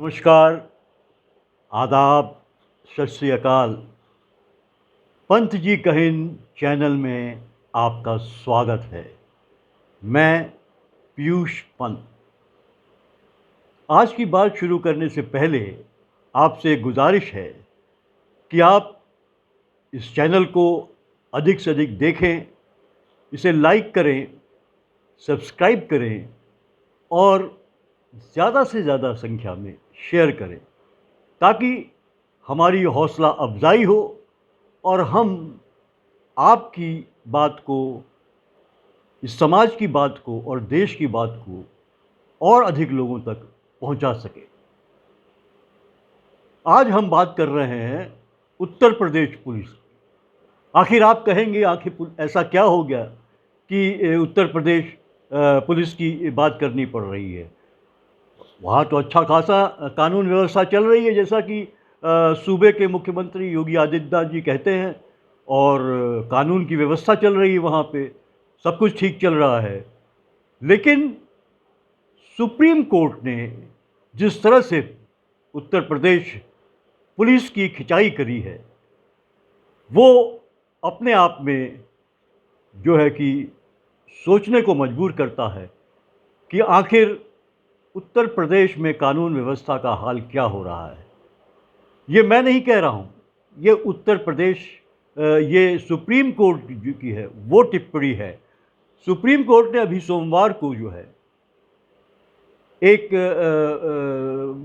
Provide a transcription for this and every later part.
नमस्कार, आदाब, सत श्री अकाल। पंत जी कहिन चैनल में आपका स्वागत है। मैं पीयूष पंत। आज की बात शुरू करने से पहले आपसे एक गुजारिश है कि आप इस चैनल को अधिक से अधिक देखें, इसे लाइक करें, सब्सक्राइब करें और ज़्यादा से ज़्यादा संख्या में शेयर करें, ताकि हमारी हौसला अफजाई हो और हम आपकी बात को, इस समाज की बात को और देश की बात को और अधिक लोगों तक पहुंचा सके। आज हम बात कर रहे हैं उत्तर प्रदेश पुलिस की। आखिर आप कहेंगे, आखिर ऐसा क्या हो गया कि उत्तर प्रदेश पुलिस की बात करनी पड़ रही है? वहाँ तो अच्छा खासा कानून व्यवस्था चल रही है, जैसा कि सूबे के मुख्यमंत्री योगी आदित्यनाथ जी कहते हैं, और कानून की व्यवस्था चल रही है, वहाँ पे सब कुछ ठीक चल रहा है। लेकिन सुप्रीम कोर्ट ने जिस तरह से उत्तर प्रदेश पुलिस की खिंचाई करी है, वो अपने आप में जो है कि सोचने को मजबूर करता है कि आखिर उत्तर प्रदेश में कानून व्यवस्था का हाल क्या हो रहा है। ये मैं नहीं कह रहा हूँ, ये उत्तर प्रदेश, ये सुप्रीम कोर्ट की है वो टिप्पणी है। सुप्रीम कोर्ट ने अभी सोमवार को जो है एक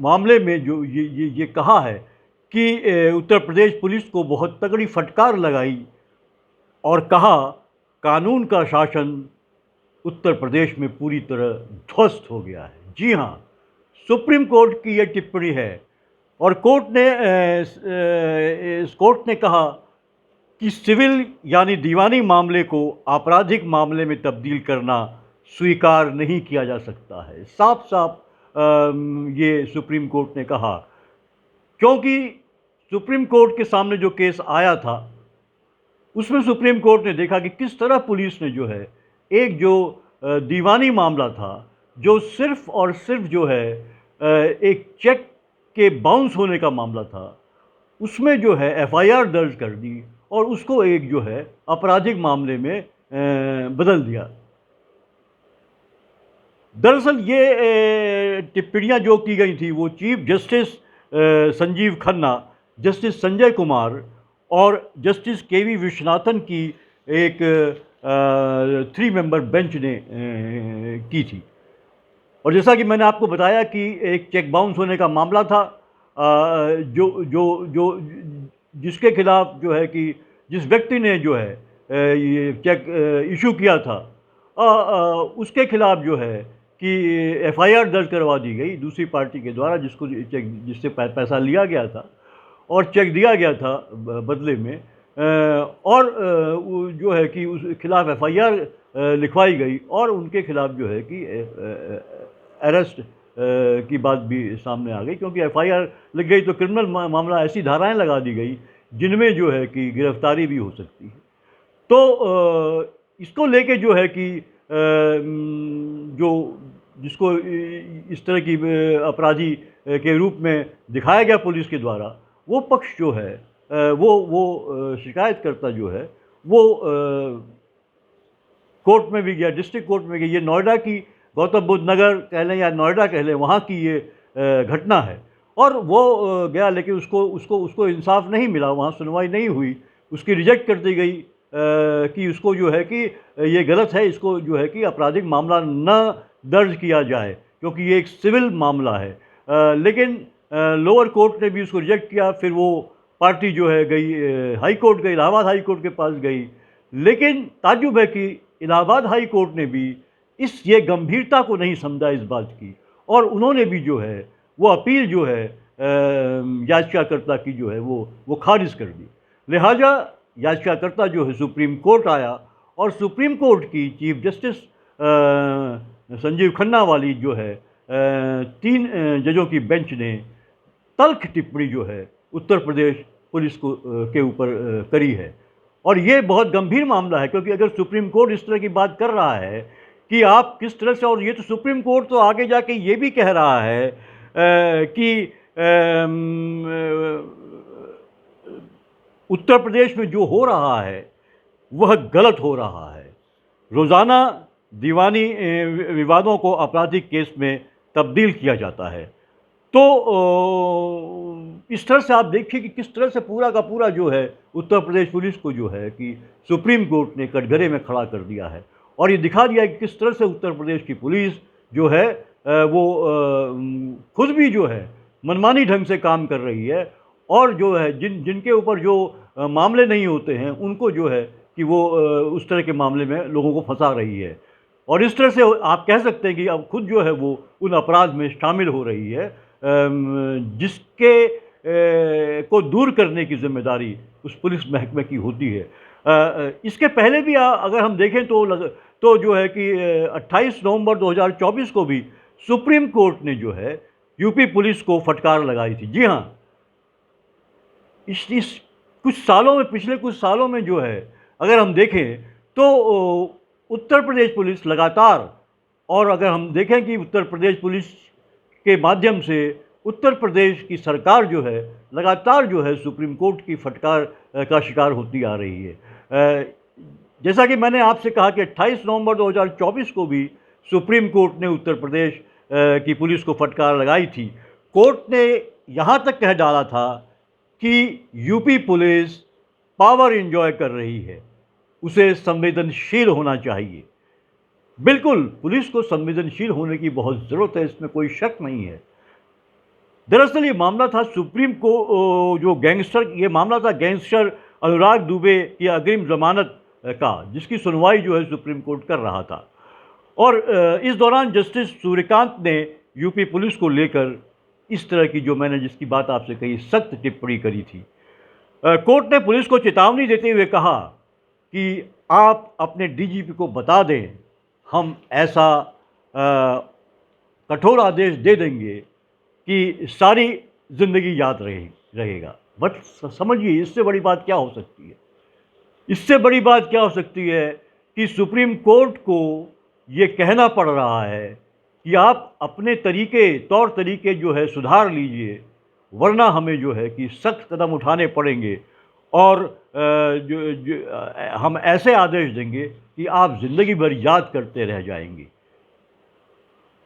मामले में जो ये कहा है कि उत्तर प्रदेश पुलिस को बहुत तगड़ी फटकार लगाई और कहा कानून का शासन उत्तर प्रदेश में पूरी तरह ध्वस्त हो गया है। जी हाँ, सुप्रीम कोर्ट की यह टिप्पणी है। और कोर्ट ने कहा कि सिविल यानी दीवानी मामले को आपराधिक मामले में तब्दील करना स्वीकार नहीं किया जा सकता है। साफ साफ ये सुप्रीम कोर्ट ने कहा, क्योंकि सुप्रीम कोर्ट के सामने जो केस आया था उसमें सुप्रीम कोर्ट ने देखा कि किस तरह पुलिस ने जो है एक जो दीवानी मामला था, जो सिर्फ और सिर्फ जो है एक चेक के बाउंस होने का मामला था, उसमें जो है एफआईआर दर्ज कर दी और उसको एक जो है आपराधिक मामले में बदल दिया। दरअसल ये टिप्पणियां जो की गई थी वो chief justice Sanjeev Khanna, justice Sanjay Kumar और जस्टिस केवी विश्वनाथन की एक 3 मेंबर बेंच ने की थी। और जैसा कि मैंने आपको बताया कि एक चेक बाउंस होने का मामला था, जो जो जो जिसके खिलाफ जो है कि जिस व्यक्ति ने जो है ये चेक इशू किया था, उसके खिलाफ जो है कि एफआईआर दर्ज करवा दी गई दूसरी पार्टी के द्वारा, जिससे पैसा लिया गया था और चेक दिया गया था बदले में, और जो है कि उस खिलाफ एफआईआर लिखवाई गई और उनके खिलाफ जो है कि अरेस्ट की बात भी सामने आ गई, क्योंकि एफआईआर लग गई तो क्रिमिनल मामला, ऐसी धाराएं लगा दी गई जिनमें जो है कि गिरफ्तारी भी हो सकती है। तो इसको लेके जो है कि जो जिसको इस तरह की अपराधी के रूप में दिखाया गया पुलिस के द्वारा, वो पक्ष जो है वो शिकायतकर्ता जो है वो कोर्ट में भी गया, डिस्ट्रिक्ट कोर्ट में गया। ये नोएडा की, गौतम बुद्ध नगर कह लें या नोएडा कह लें, वहाँ की ये घटना है। और वो गया, लेकिन उसको इंसाफ नहीं मिला, वहाँ सुनवाई नहीं हुई, उसकी रिजेक्ट कर दी गई कि उसको जो है कि ये गलत है, इसको जो है कि आपराधिक मामला न दर्ज किया जाए क्योंकि ये एक सिविल मामला है। लेकिन लोअर कोर्ट ने भी उसको रिजेक्ट किया। फिर वो पार्टी जो है गई हाई कोर्ट गई, इलाहाबाद हाई कोर्ट के पास गई। लेकिन ताज्जुब है कि इलाहाबाद हाई कोर्ट ने भी ये गंभीरता को नहीं समझा इस बात की, और उन्होंने भी जो है वो अपील जो है याचिकाकर्ता की जो है वो खारिज कर दी। लिहाजा याचिकाकर्ता जो है सुप्रीम कोर्ट आया और सुप्रीम कोर्ट की चीफ जस्टिस संजीव खन्ना वाली जो है 3 जजों की बेंच ने तल्ख टिप्पणी जो है उत्तर प्रदेश पुलिस को के ऊपर करी है। और ये बहुत गंभीर मामला है, क्योंकि अगर सुप्रीम कोर्ट इस तरह की बात कर रहा है कि आप किस तरह से, और ये तो सुप्रीम कोर्ट तो आगे जाके ये भी कह रहा है कि उत्तर प्रदेश में जो हो रहा है वह गलत हो रहा है। रोज़ाना दीवानी विवादों को आपराधिक केस में तब्दील किया जाता है। तो इस तरह से आप देखिए कि किस तरह से पूरा का पूरा जो है उत्तर प्रदेश पुलिस को जो है कि सुप्रीम कोर्ट ने कटघरे में खड़ा कर दिया है और ये दिखा दिया कि किस तरह से उत्तर प्रदेश की पुलिस जो है वो खुद भी जो है मनमानी ढंग से काम कर रही है और जो है जिनके ऊपर जो मामले नहीं होते हैं उनको जो है कि वो उस तरह के मामले में लोगों को फंसा रही है। और इस तरह से आप कह सकते हैं कि अब खुद जो है वो उन अपराध में शामिल हो रही है जिसके को दूर करने की जिम्मेदारी उस पुलिस महकमे की होती है। इसके पहले भी अगर हम देखें तो जो है कि 28 नवंबर 2024 को भी सुप्रीम कोर्ट ने जो है यूपी पुलिस को फटकार लगाई थी। जी हाँ, इस कुछ सालों में, पिछले कुछ सालों में जो है अगर हम देखें तो उत्तर प्रदेश पुलिस लगातार, और अगर हम देखें कि उत्तर प्रदेश पुलिस के माध्यम से उत्तर प्रदेश की सरकार जो है लगातार जो है सुप्रीम कोर्ट की फटकार का शिकार होती आ रही है। जैसा कि मैंने आपसे कहा कि 28 नवंबर 2024 को भी सुप्रीम कोर्ट ने उत्तर प्रदेश की पुलिस को फटकार लगाई थी। कोर्ट ने यहाँ तक कह डाला था कि यूपी पुलिस पावर एंजॉय कर रही है, उसे संवेदनशील होना चाहिए। बिल्कुल, पुलिस को संवेदनशील होने की बहुत ज़रूरत है, इसमें कोई शक नहीं है। दरअसल ये मामला था ये मामला था गैंगस्टर अनुराग दुबे की अग्रिम जमानत का, जिसकी सुनवाई जो है सुप्रीम कोर्ट कर रहा था। और इस दौरान जस्टिस सूर्यकांत ने यूपी पुलिस को लेकर इस तरह की, जो मैंने जिसकी बात आपसे कही, सख्त टिप्पणी करी थी। कोर्ट ने पुलिस को चेतावनी देते हुए कहा कि आप अपने डीजीपी को बता दें, हम ऐसा कठोर आदेश दे देंगे कि सारी ज़िंदगी याद रहेगा। बट समझिए, इससे बड़ी बात क्या हो सकती है? इससे बड़ी बात क्या हो सकती है कि सुप्रीम कोर्ट को ये कहना पड़ रहा है कि आप अपने तौर तरीके जो है सुधार लीजिए, वरना हमें जो है कि सख्त कदम उठाने पड़ेंगे और हम ऐसे आदेश देंगे कि आप ज़िंदगी भर याद करते रह जाएंगे।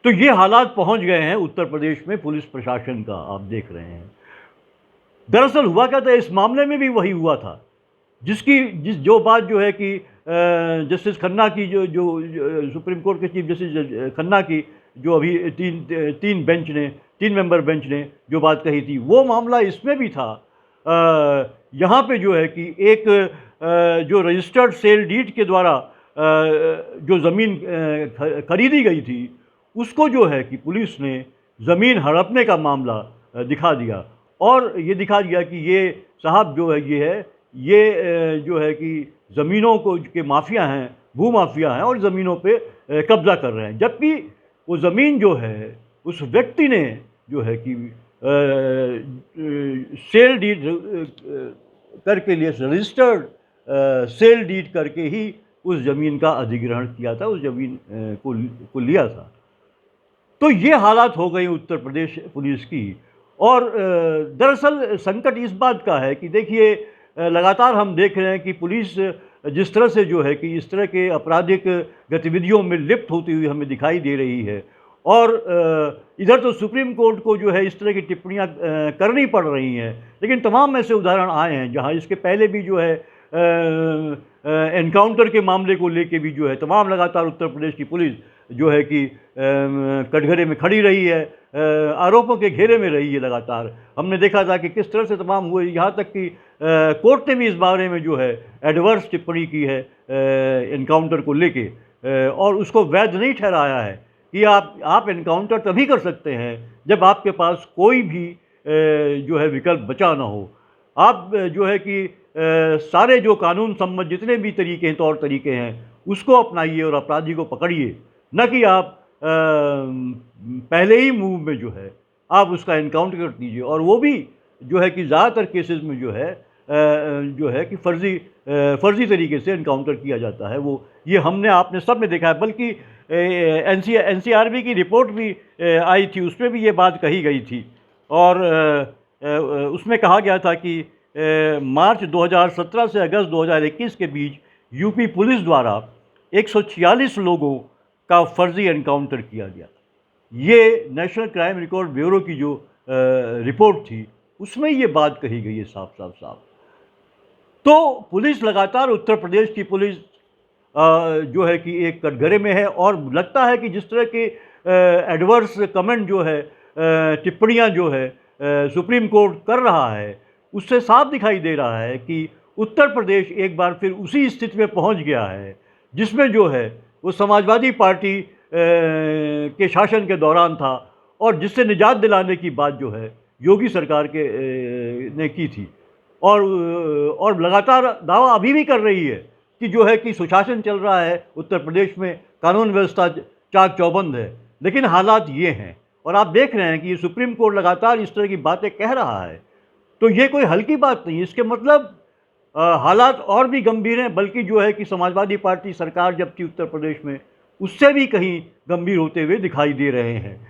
तो ये हालात पहुंच गए हैं उत्तर प्रदेश में पुलिस प्रशासन का, आप देख रहे हैं। दरअसल हुआ क्या था, इस मामले में भी वही हुआ था जो बात जो है कि जस्टिस खन्ना की जो सुप्रीम कोर्ट के चीफ जस्टिस खन्ना की जो अभी तीन मेंबर बेंच ने जो बात कही थी, वो मामला इसमें भी था। यहाँ पे जो है कि एक जो रजिस्टर्ड सेल डीड के द्वारा जो ज़मीन खरीदी गई थी, उसको जो है कि पुलिस ने ज़मीन हड़पने का मामला दिखा दिया और ये दिखा दिया कि ये साहब जो है ये जो है कि ज़मीनों को के माफिया हैं, भूमाफिया हैं और ज़मीनों पे कब्ज़ा कर रहे हैं। जबकि वो ज़मीन जो है उस व्यक्ति ने जो है कि सेल डीड करके लिए, रजिस्टर्ड सेल डीड करके ही उस ज़मीन का अधिग्रहण किया था, उस ज़मीन को लिया था। तो ये हालात हो गई उत्तर प्रदेश पुलिस की। और दरअसल संकट इस बात का है कि देखिए, लगातार हम देख रहे हैं कि पुलिस जिस तरह से जो है कि इस तरह के आपराधिक गतिविधियों में लिप्त होती हुई हमें दिखाई दे रही है और इधर तो सुप्रीम कोर्ट को जो है इस तरह की टिप्पणियां करनी पड़ रही हैं, लेकिन तमाम ऐसे उदाहरण आए हैं जहां इसके पहले भी जो है एनकाउंटर के मामले को लेके भी जो है तमाम लगातार उत्तर प्रदेश की पुलिस जो है कि कटघरे में खड़ी रही है, आरोपों के घेरे में रही है। लगातार हमने देखा था कि किस तरह से तमाम हुए, यहाँ तक कि कोर्ट ने भी इस बारे में जो है एडवर्स टिप्पणी की है एनकाउंटर को लेके और उसको वैध नहीं ठहराया है कि आप एनकाउंटर तभी कर सकते हैं जब आपके पास कोई भी जो है विकल्प बचा ना हो। आप जो है कि सारे जो कानून सम्मत जितने भी तरीके हैं, तौर तरीके हैं, उसको अपनाइए और अपराधी को पकड़िए, न कि आप पहले ही मूव में जो है आप उसका एनकाउंटर कर दीजिए। और वो भी जो है कि ज़्यादातर केसेस में जो है जो है कि फर्जी तरीके से इनकाउंटर किया जाता है। वो ये हमने आपने सब में देखा है, बल्कि एनसीआरबी की रिपोर्ट भी आई थी, उसमें भी ये बात कही गई थी। और उसमें कहा गया था कि मार्च 2017 से अगस्त 2021 के बीच यूपी पुलिस द्वारा 146 लोगों का फर्जी एनकाउंटर किया गया। ये नेशनल क्राइम रिकॉर्ड ब्यूरो की जो रिपोर्ट थी उसमें ये बात कही गई है साफ साफ साफ। तो पुलिस लगातार, उत्तर प्रदेश की पुलिस जो है कि एक कटघरे में है, और लगता है कि जिस तरह के एडवर्स कमेंट जो है, टिप्पणियां जो है सुप्रीम कोर्ट कर रहा है, उससे साफ दिखाई दे रहा है कि उत्तर प्रदेश एक बार फिर उसी स्थिति में पहुंच गया है जिसमें जो है वो समाजवादी पार्टी के शासन के दौरान था, और जिससे निजात दिलाने की बात जो है योगी सरकार के ने की थी। और लगातार दावा अभी भी कर रही है कि जो है कि सुशासन चल रहा है उत्तर प्रदेश में, कानून व्यवस्था चाक चौबंद है। लेकिन हालात ये हैं, और आप देख रहे हैं कि ये सुप्रीम कोर्ट लगातार इस तरह की बातें कह रहा है, तो ये कोई हल्की बात नहीं। इसके मतलब हालात और भी गंभीर हैं, बल्कि जो है कि समाजवादी पार्टी सरकार जब थी उत्तर प्रदेश में, उससे भी कहीं गंभीर होते हुए दिखाई दे रहे हैं।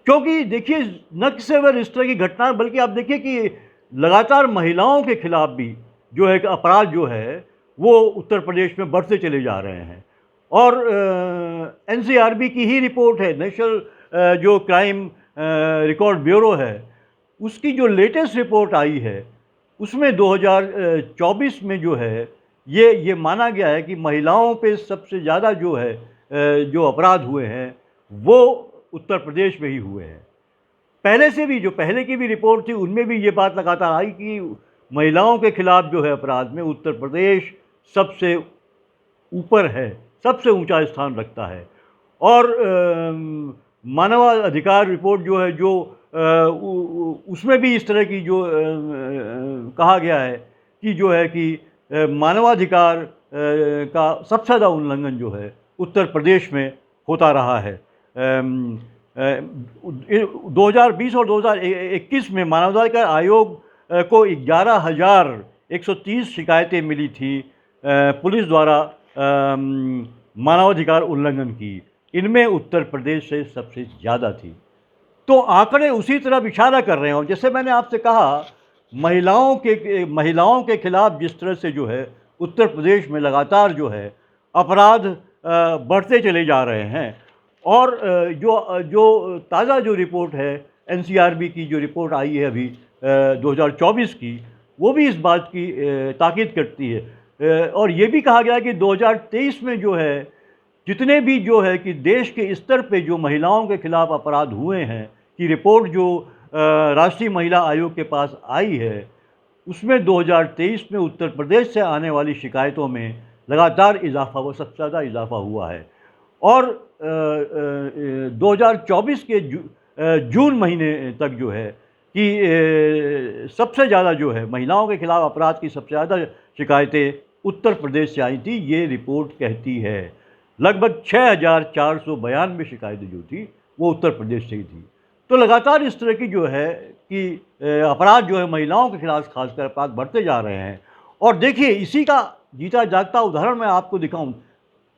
क्योंकि देखिए, न केवल इस तरह की घटना, बल्कि आप देखिए कि लगातार महिलाओं के खिलाफ भी जो है कि अपराध जो है वो उत्तर प्रदेश में बढ़ते चले जा रहे हैं। और एनसीआरबी की ही रिपोर्ट है, नेशनल जो क्राइम रिकॉर्ड ब्यूरो है, उसकी जो लेटेस्ट रिपोर्ट आई है उसमें 2024 में जो है ये माना गया है कि महिलाओं पे सबसे ज़्यादा जो है जो अपराध हुए हैं वो उत्तर प्रदेश में ही हुए हैं। पहले से भी, जो पहले की भी रिपोर्ट थी, उनमें भी ये बात लगातार आई कि महिलाओं के खिलाफ जो है अपराध में उत्तर प्रदेश सबसे ऊपर है, सबसे ऊंचा स्थान रखता है। और मानवाधिकार रिपोर्ट जो है, जो उसमें भी इस तरह की जो कहा गया है कि जो है कि मानवाधिकार का सबसे ज़्यादा उल्लंघन जो है उत्तर प्रदेश में होता रहा है। 2020 और 2021 में मानवाधिकार आयोग को 11,130 शिकायतें मिली थी पुलिस द्वारा मानवाधिकार उल्लंघन की। इनमें उत्तर प्रदेश से सबसे ज़्यादा थी। तो आंकड़े उसी तरफ इशारा कर रहे हैं। और जैसे मैंने आपसे कहा, महिलाओं के खिलाफ जिस तरह से जो है उत्तर प्रदेश में लगातार जो है अपराध बढ़ते चले जा रहे हैं। और जो ताज़ा जो रिपोर्ट है एनसीआरबी की, जो रिपोर्ट आई है अभी 2024 की, वो भी इस बात की ताकीद करती है। और ये भी कहा गया कि 2023 में जो है जितने भी जो है कि देश के स्तर पे जो महिलाओं के खिलाफ अपराध हुए हैं की रिपोर्ट जो राष्ट्रीय महिला आयोग के पास आई है, उसमें 2023 में उत्तर प्रदेश से आने वाली शिकायतों में लगातार इजाफा, वो सबसे ज़्यादा इजाफा हुआ है। और 2024 के जून महीने तक जो है कि सबसे ज़्यादा जो है महिलाओं के खिलाफ अपराध की सबसे ज़्यादा शिकायतें उत्तर प्रदेश से आई थी, ये रिपोर्ट कहती है। लगभग 6,492 शिकायतें जो थी वो उत्तर प्रदेश से ही थी। तो लगातार इस तरह की जो है कि अपराध जो है महिलाओं के खिलाफ खासकर अपराध बढ़ते जा रहे हैं। और देखिए, इसी का जीता जागता उदाहरण मैं आपको दिखाऊं।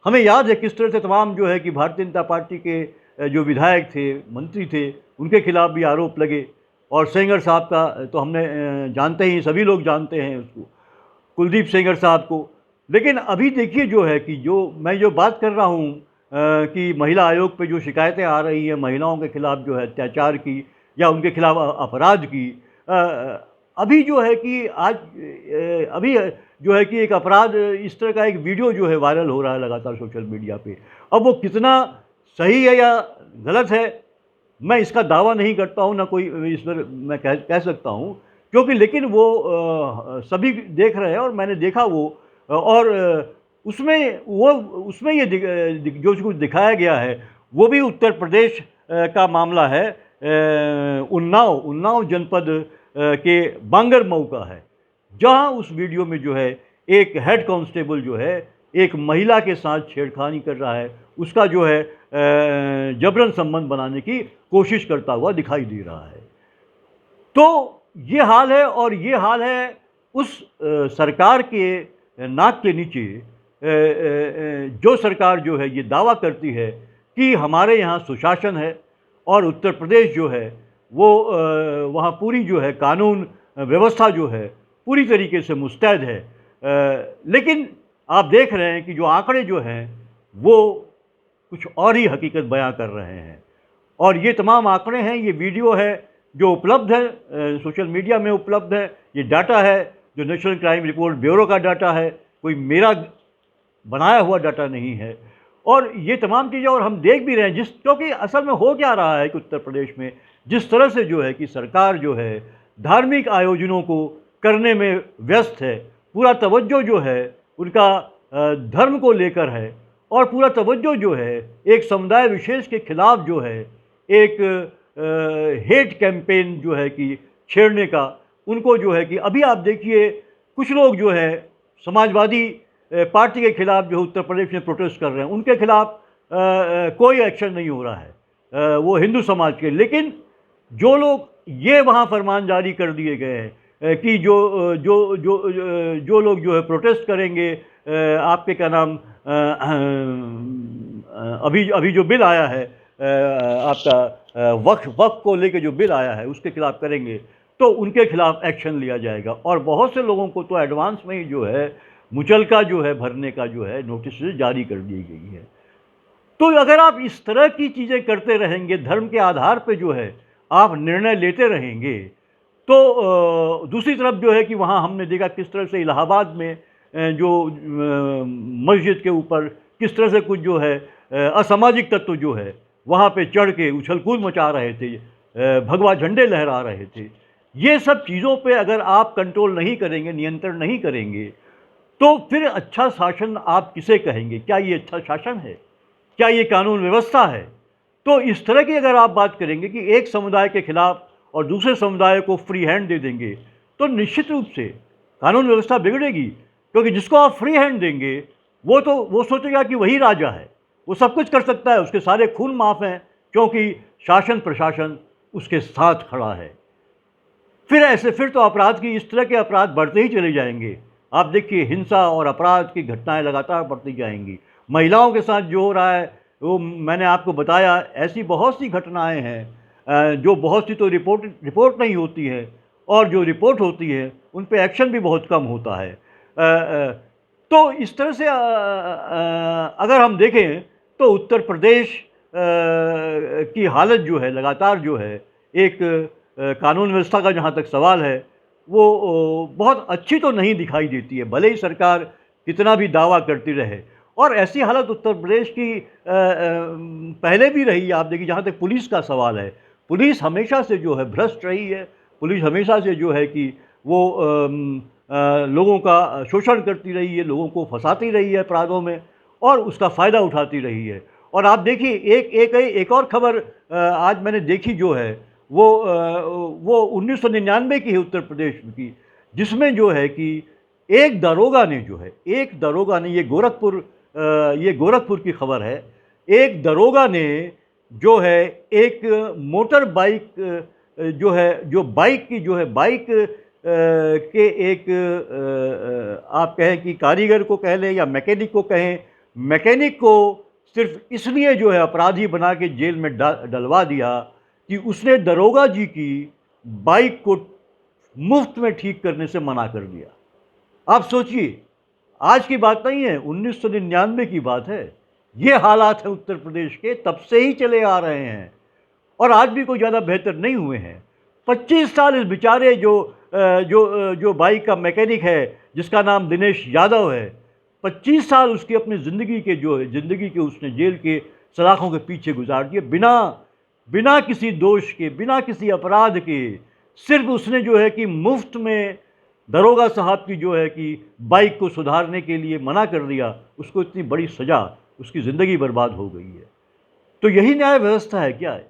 हमें याद है किस तरह से तमाम जो है कि भारतीय जनता पार्टी के जो विधायक थे, मंत्री थे, उनके खिलाफ भी आरोप लगे। और सेंगर साहब का तो हमने जानते ही, सभी लोग जानते हैं उसको, कुलदीप सेंगर साहब को। लेकिन अभी देखिए जो है कि मैं जो बात कर रहा हूँ कि महिला आयोग पे जो शिकायतें आ रही हैं महिलाओं के खिलाफ जो है अत्याचार की या उनके खिलाफ अपराध की, अभी जो है कि अभी जो है कि एक अपराध, इस तरह का एक वीडियो जो है वायरल हो रहा है लगातार सोशल मीडिया पे। अब वो कितना सही है या गलत है मैं इसका दावा नहीं करता हूँ, ना कोई इस पर मैं कह सकता हूँ, क्योंकि लेकिन वो सभी देख रहे हैं और मैंने देखा वो। और उसमें ये जो कुछ दिखाया गया है वो भी उत्तर प्रदेश का मामला है। उन्नाव जनपद के बांगरमऊ का है, जहां उस वीडियो में जो है एक हेड कांस्टेबल जो है एक महिला के साथ छेड़खानी कर रहा है, उसका जो है जबरन संबंध बनाने की कोशिश करता हुआ दिखाई दे रहा है। तो ये हाल है, और ये हाल है उस सरकार के नाक के नीचे, जो सरकार जो है ये दावा करती है कि हमारे यहाँ सुशासन है, और उत्तर प्रदेश जो है वो वहाँ पूरी जो है कानून व्यवस्था जो है पूरी तरीके से मुस्तैद है। लेकिन आप देख रहे हैं कि जो आंकड़े जो हैं वो कुछ और ही हकीकत बयां कर रहे हैं। और ये तमाम आंकड़े हैं, ये वीडियो है जो उपलब्ध है, सोशल मीडिया में उपलब्ध है, ये डाटा है जो नेशनल क्राइम रिपोर्ट ब्यूरो का डाटा है, कोई मेरा बनाया हुआ डाटा नहीं है। और ये तमाम चीज़ें, और हम देख भी रहे हैं क्योंकि असल में हो क्या रहा है कि उत्तर प्रदेश में जिस तरह से जो है कि सरकार जो है धार्मिक आयोजनों को करने में व्यस्त है, पूरा तवज्जो जो है उनका धर्म को लेकर है, और पूरा तवज्जो जो है एक समुदाय विशेष के खिलाफ जो है एक हेट कैंपेन जो है कि छेड़ने का, उनको जो है कि अभी आप देखिए कुछ लोग जो है समाजवादी पार्टी के खिलाफ जो उत्तर प्रदेश में प्रोटेस्ट कर रहे हैं, उनके खिलाफ कोई एक्शन नहीं हो रहा है, वो हिंदू समाज के। लेकिन जो लोग ये वहाँ फरमान जारी कर दिए गए हैं कि जो लोग जो है प्रोटेस्ट करेंगे, आपके क्या नाम, अभी जो बिल आया है आपका वक्फ को लेके जो बिल आया है उसके खिलाफ करेंगे, तो उनके खिलाफ एक्शन लिया जाएगा। और बहुत से लोगों को तो एडवांस में ही जो है मुचलका जो है भरने का जो है नोटिस जारी कर दी गई है। तो अगर आप इस तरह की चीज़ें करते रहेंगे, धर्म के आधार पे जो है आप निर्णय लेते रहेंगे, तो दूसरी तरफ जो है कि वहाँ हमने देखा किस तरह से इलाहाबाद में जो मस्जिद के ऊपर किस तरह से कुछ जो है असामाजिक तत्व जो है वहाँ पे चढ़ के उछल कूद मचा रहे थे, भगवा झंडे लहरा रहे थे। ये सब चीज़ों पे अगर आप कंट्रोल नहीं करेंगे, नियंत्रण नहीं करेंगे, तो फिर अच्छा शासन आप किसे कहेंगे? क्या ये अच्छा शासन है? क्या ये कानून व्यवस्था है? तो इस तरह की अगर आप बात करेंगे कि एक समुदाय के खिलाफ और दूसरे समुदाय को फ्री हैंड दे देंगे, तो निश्चित रूप से कानून व्यवस्था बिगड़ेगी। क्योंकि जिसको आप फ्री हैंड देंगे वो सोचेगा कि वही राजा है, वो सब कुछ कर सकता है, उसके सारे खून माफ़ हैं, क्योंकि शासन प्रशासन उसके साथ खड़ा है। फिर तो अपराध की, इस तरह के अपराध बढ़ते ही चले जाएंगे। आप देखिए हिंसा और अपराध की घटनाएं लगातार बढ़ती जाएंगी। महिलाओं के साथ जो हो रहा है वो मैंने आपको बताया, ऐसी बहुत सी घटनाएं हैं जो बहुत सी तो रिपोर्ट नहीं होती है, और जो रिपोर्ट होती है उन पे एक्शन भी बहुत कम होता है। तो इस तरह से अगर हम देखें तो उत्तर प्रदेश की हालत जो है लगातार जो है एक कानून व्यवस्था का जहाँ तक सवाल है वो बहुत अच्छी तो नहीं दिखाई देती है, भले ही सरकार कितना भी दावा करती रहे। और ऐसी हालत उत्तर प्रदेश की पहले भी रही है। आप देखिए जहाँ तक पुलिस का सवाल है, पुलिस हमेशा से जो है भ्रष्ट रही है। पुलिस हमेशा से जो है कि वो लोगों का शोषण करती रही है, लोगों को फंसाती रही है अपराधों में, और उसका फ़ायदा उठाती रही है। और आप देखिए एक और खबर आज मैंने देखी जो है वो 1999 की है उत्तर प्रदेश की, जिसमें जो है कि एक दरोगा ने ये गोरखपुर की खबर है, एक दरोगा ने जो है एक मोटर बाइक जो है, जो बाइक की जो है बाइक के एक आप कहें कि कारीगर को कह लें या मैकेनिक को कहें, मैकेनिक को सिर्फ इसलिए जो है अपराधी बना के जेल में डलवा दिया कि उसने दरोगा जी की बाइक को मुफ्त में ठीक करने से मना कर दिया। आप सोचिए, आज की बात नहीं है, 1999 की बात है। ये हालात हैं उत्तर प्रदेश के, तब से ही चले आ रहे हैं, और आज भी कोई ज़्यादा बेहतर नहीं हुए हैं। 25 साल इस बेचारे जो बाइक का मैकेनिक है जिसका नाम दिनेश यादव है, 25 साल उसकी अपनी ज़िंदगी के उसने जेल के सलाखों के पीछे गुजार दिए, बिना किसी दोष के, बिना किसी अपराध के। सिर्फ उसने जो है कि मुफ्त में दरोगा साहब की जो है कि बाइक को सुधारने के लिए मना कर दिया, उसको इतनी बड़ी सज़ा, उसकी ज़िंदगी बर्बाद हो गई है। तो यही न्याय व्यवस्था है क्या है?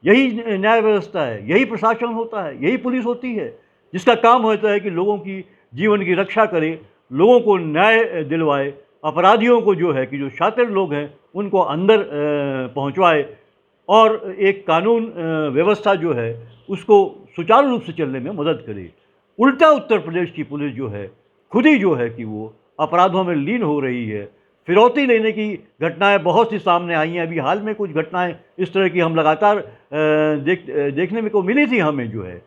यही न्याय व्यवस्था है, यही प्रशासन होता है, यही पुलिस होती है, जिसका काम होता है कि लोगों की जीवन की रक्षा करे, लोगों को न्याय दिलवाए, अपराधियों को जो है कि जो शातिर लोग हैं उनको अंदर पहुंचवाए। और एक कानून व्यवस्था जो है उसको सुचारू रूप से चलने में मदद करे। उल्टा उत्तर प्रदेश की पुलिस जो है खुद ही जो है कि वो अपराधों में लीन हो रही है। फिरौती लेने की घटनाएं बहुत सी सामने आई हैं। अभी हाल में कुछ घटनाएं इस तरह की हम लगातार देखने में को मिली थी हमें जो है।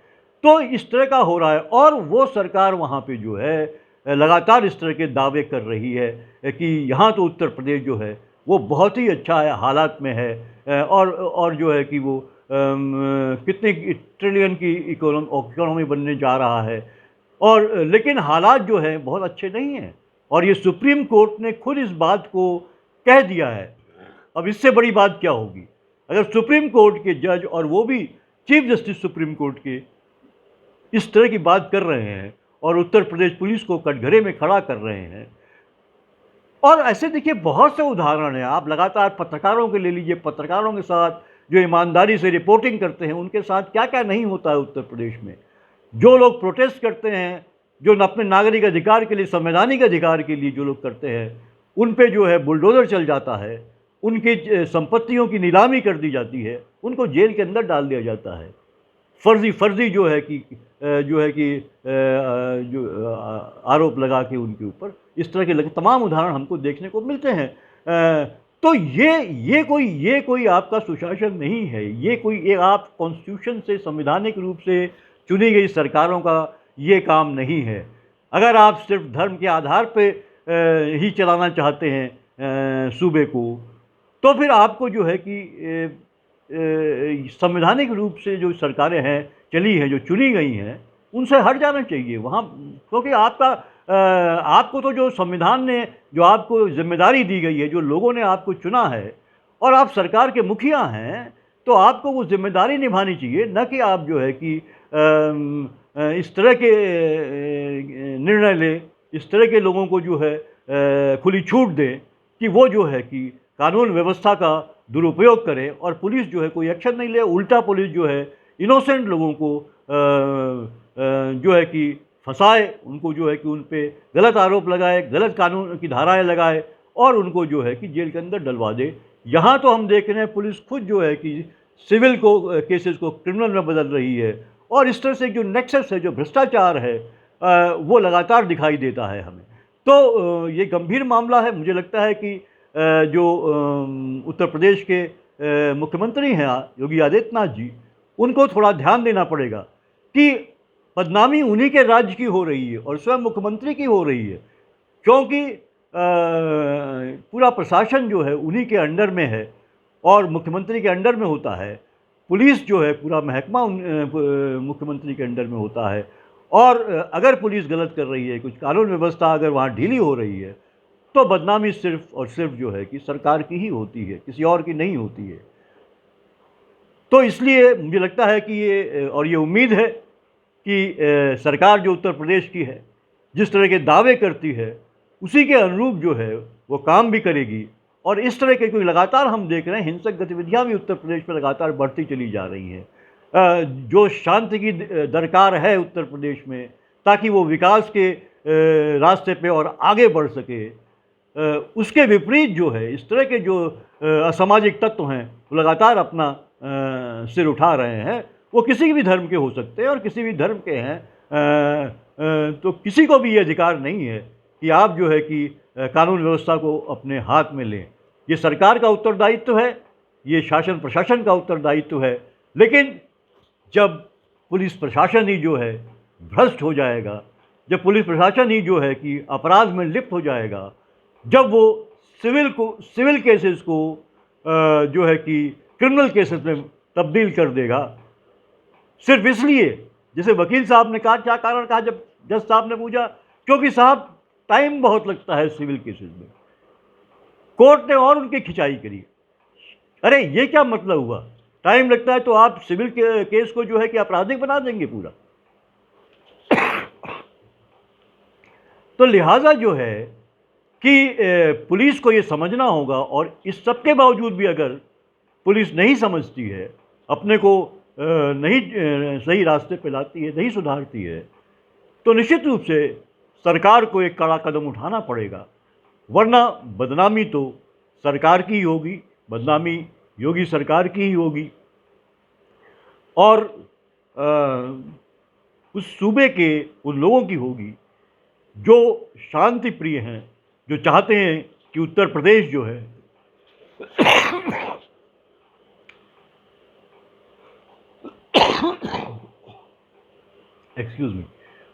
तो इस तरह का हो रहा है और वो सरकार वहाँ पे जो है लगातार इस तरह के दावे कर रही है कि यहाँ तो उत्तर प्रदेश जो है वो बहुत ही अच्छा है, हालात में है, और जो है कि वो कितने ट्रिलियन की इकोनॉमी बनने जा रहा है, और लेकिन हालात जो हैं बहुत अच्छे नहीं हैं। और ये सुप्रीम कोर्ट ने खुद इस बात को कह दिया है। अब इससे बड़ी बात क्या होगी अगर सुप्रीम कोर्ट के जज, और वो भी चीफ जस्टिस सुप्रीम कोर्ट के, इस तरह की बात कर रहे हैं और उत्तर प्रदेश पुलिस को कटघरे में खड़ा कर रहे हैं। और ऐसे देखिए बहुत से उदाहरण हैं। आप लगातार पत्रकारों के ले लीजिए, पत्रकारों के साथ जो ईमानदारी से रिपोर्टिंग करते हैं उनके साथ क्या क्या नहीं होता है उत्तर प्रदेश में। जो लोग प्रोटेस्ट करते हैं, जो अपने नागरिक अधिकार के लिए, संवैधानिक अधिकार के लिए जो लोग करते हैं, उन पे जो है बुलडोज़र चल जाता है, उनकी संपत्तियों की नीलामी कर दी जाती है, उनको जेल के अंदर डाल दिया जाता है। फर्जी जो है कि जो आरोप लगा के उनके ऊपर इस तरह के तमाम उदाहरण हमको देखने को मिलते हैं। तो ये कोई आपका सुशासन नहीं है। ये आप कॉन्स्टिट्यूशन से, संवैधानिक रूप से चुनी गई सरकारों का ये काम नहीं है। अगर आप सिर्फ धर्म के आधार पे ही चलाना चाहते हैं सूबे को, तो फिर आपको जो है कि संवैधानिक रूप से जो सरकारें हैं चली हैं, जो चुनी गई हैं, उनसे हट जाना चाहिए वहाँ। क्योंकि आपको तो जो संविधान ने, जो आपको जिम्मेदारी दी गई है, जो लोगों ने आपको चुना है और आप सरकार के मुखिया हैं, तो आपको वो जिम्मेदारी निभानी चाहिए, न कि आप जो है कि इस तरह के निर्णय लें, इस तरह के लोगों को जो है खुली छूट दें कि वो जो है कि कानून व्यवस्था का दुरुपयोग करे और पुलिस जो है कोई एक्शन नहीं ले। उल्टा पुलिस जो है इनोसेंट लोगों को जो है कि फंसाए, उनको जो है कि उन पे गलत आरोप लगाए, गलत कानून की धाराएं लगाए और उनको जो है कि जेल के अंदर डलवा दे। यहाँ तो हम देख रहे हैं पुलिस खुद जो है कि सिविल केसेस को क्रिमिनल में बदल रही है और इस तरह से जो नेक्सस है, जो भ्रष्टाचार है, वो लगातार दिखाई देता है हमें। तो ये गंभीर मामला है। मुझे लगता है कि जो उत्तर प्रदेश के मुख्यमंत्री हैं योगी आदित्यनाथ जी, उनको थोड़ा ध्यान देना पड़ेगा कि बदनामी उन्हीं के राज्य की हो रही है और स्वयं मुख्यमंत्री की हो रही है, क्योंकि पूरा प्रशासन जो है उन्हीं के अंडर में है और मुख्यमंत्री के अंडर में होता है। पुलिस जो है, पूरा महकमा मुख्यमंत्री के अंडर में होता है। और अगर पुलिस गलत कर रही है, कुछ कानून व्यवस्था अगर वहाँ ढीली हो रही है, तो बदनामी सिर्फ और सिर्फ जो है कि सरकार की ही होती है, किसी और की नहीं होती है। तो इसलिए मुझे लगता है कि ये उम्मीद है कि सरकार जो उत्तर प्रदेश की है, जिस तरह के दावे करती है, उसी के अनुरूप जो है वो काम भी करेगी। और इस तरह के कोई लगातार हम देख रहे हैं हिंसक गतिविधियां भी उत्तर प्रदेश में लगातार बढ़ती चली जा रही हैं। जो शांति की दरकार है उत्तर प्रदेश में, ताकि वो विकास के रास्ते पे और आगे बढ़ सके, उसके विपरीत जो है इस तरह के जो असामाजिक तत्व हैं वो लगातार अपना सिर उठा रहे हैं। वो किसी भी धर्म के हो सकते हैं और किसी भी धर्म के हैं, तो किसी को भी ये अधिकार नहीं है कि आप जो है कि कानून व्यवस्था को अपने हाथ में लें। ये सरकार का उत्तरदायित्व है, ये शासन प्रशासन का उत्तरदायित्व है। लेकिन जब पुलिस प्रशासन ही जो है भ्रष्ट हो जाएगा, जब पुलिस प्रशासन ही जो है कि अपराध में लिप्त हो जाएगा, जब वो सिविल केसेस को जो है कि क्रिमिनल केसेस में तब्दील कर देगा, सिर्फ इसलिए, जैसे वकील साहब ने कहा, क्या कारण कहा जब जज साहब ने पूछा, क्योंकि साहब टाइम बहुत लगता है सिविल केसेस में। कोर्ट ने और उनकी खिंचाई करी। अरे ये क्या मतलब हुआ, टाइम लगता है तो आप सिविल केस को जो है कि आपराधिक बना देंगे पूरा। तो लिहाजा जो है कि पुलिस को ये समझना होगा, और इस सब के बावजूद भी अगर पुलिस नहीं समझती है, अपने को नहीं सही रास्ते पे लाती है, नहीं सुधारती है, तो निश्चित रूप से सरकार को एक कड़ा कदम उठाना पड़ेगा। वरना बदनामी तो सरकार की ही होगी, बदनामी योगी सरकार की ही होगी। और उस सूबे के उन लोगों की होगी जो शांति प्रिय हैं, जो चाहते हैं कि उत्तर प्रदेश जो है एक्सक्यूज मी,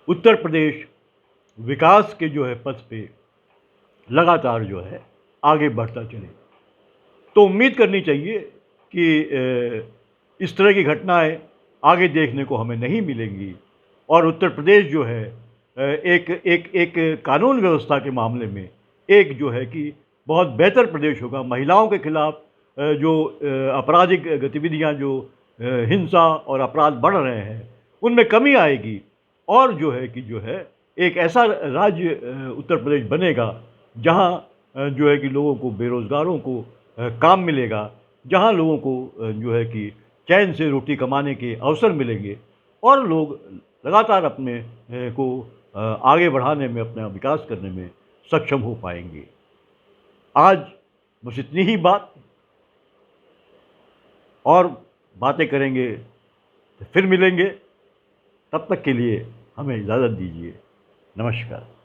उत्तर प्रदेश विकास के जो है पथ पे लगातार जो है आगे बढ़ता चले। तो उम्मीद करनी चाहिए कि इस तरह की घटनाएं आगे देखने को हमें नहीं मिलेंगी और उत्तर प्रदेश जो है एक एक एक कानून व्यवस्था के मामले में एक जो है कि बहुत बेहतर प्रदेश होगा। महिलाओं के खिलाफ जो आपराधिक गतिविधियां, जो हिंसा और अपराध बढ़ रहे हैं, उनमें कमी आएगी और जो है कि जो है एक ऐसा राज्य उत्तर प्रदेश बनेगा जहां जो है कि लोगों को, बेरोजगारों को काम मिलेगा, जहां लोगों को जो है कि चैन से रोटी कमाने के अवसर मिलेंगे और लोग लगातार अपने को आगे बढ़ाने में, अपना विकास करने में सक्षम हो पाएंगे। आज बस इतनी ही बात, और बातें करेंगे, फिर मिलेंगे। तब तक के लिए हमें इजाज़त दीजिए। नमस्कार।